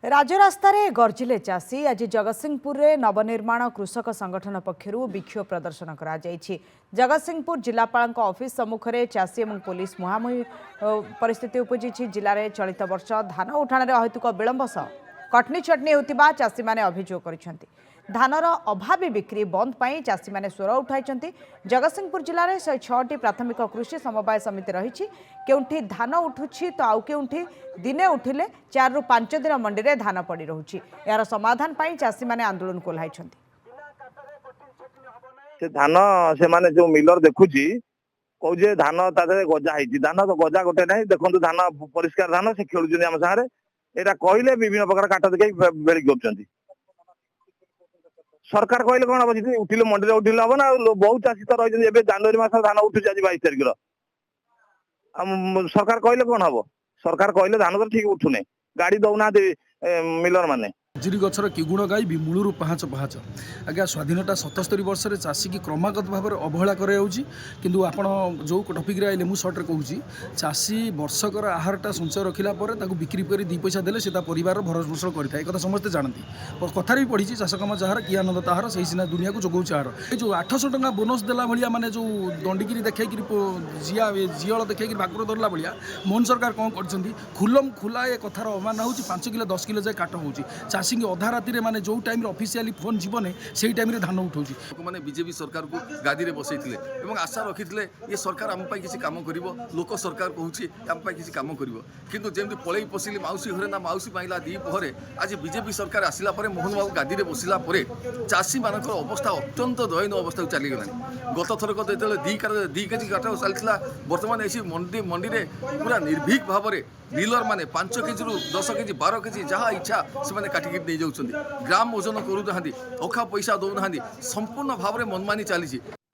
राजरास्तार गर्जिले चाषी आज जगतसिंहपुर में नवनिर्माण कृषक संगठन पक्षर विक्षोभ प्रदर्शन कर जगतसिंहपुर जिलापाल ऑफिस सम्मुख में चाषी और पुलिस मुहांमुही परिस्थिति उपजी। जिले में चलित वर्ष धान उठाण अहेतुक विलंब सह कटनी चटनी होता चाषी मैंने अभियोग कर धानर अभावी बिक्री बंद पर चाषी मैंने स्वर उठाई। जगतसिंहपुर जिले में 106टी प्राथमिक कृषि समवाय समिति रही। केउठी धान उठुछि तो आउ केउठी दिने उठिले 4 ରୁ 5 दिन मंडी में धान पड़ी रहुछि। यार समाधान पाई चाषी मैंने आंदोलन कोल्हाई। धान से माने जो मिलर देखुची कौजे धान तादे गजा है धान तो गजा गोटे ना देखो धान परिष्कार धान से खेलुचंदी आम सारे एटा कहले विभिन्न प्रकार काट देखै बेली करछंती। सरकार कहले कोन अब जी उठिले मंडी रे उठिले हबो ना बहुत चाषी तो रही एबे जनवरी मास धान उठुची आज 22 तारिख रो सरकार कहले कोन हबो। सरकार कहले धान तो ठीक उठुने गाड़ी दउना मिलर माने खजुरी गछर किगुण गाई मूलू पाहाच पाहाच आज्ञा स्वाधीनता 77 वर्ष चाषी की क्रमागत भाव में अवहेला किंतु आपण जो टपिक आइले मुझे सर्ट्रे कहूँ चाषी वर्षकर आहारटा संचय रखिला बिक्री कर 2 पैसा देले से परिवार भरण पोषण करें एक समस्ते जानती कथार भी पढ़ी चाष कम जार कि आनंद ताहार से सीना दुनिया को जोगाऊ आहार जो 800 टंका बोनस देला भाया माने जो दंडिकी देखी जियाल देखी भाकुर धरला भाया मोहन सरकार कौन कर खुलम खुला ए कथार अमान हो 5 किलो 10 किलो जाए काट हो चाषी अधा राति माने जो टाइम ऑफिशियली फोन जीवने से टाइम धान उठाऊँ मैंने बीजेपी सरकार को गादी में बसई आशा रखी ये सरकार आम किसी काम कर लोक सरकार कहूँ आम किसी काम कर जमी पलई पशिली मौसी घरे ना मौसी पाइला दीपहरे आज बीजेपी सरकार आसला मोहन बाबू गादी में बसला चाषी मान अवस्था अत्यंत दयनीय अवस्था को चलीगला। गत थरक जो 2 केजी काट चलता बर्तमान ऐसी मंडी में पूरा निर्भीक भाव में मिलर माने 5 केजी रु 10 केजी 12 केजी जहाँ इच्छा से काटिकी नहीं जाऊँ ग्राम ओजन करूना अखा पैसा दौना संपूर्ण भाव में मनमानी चली।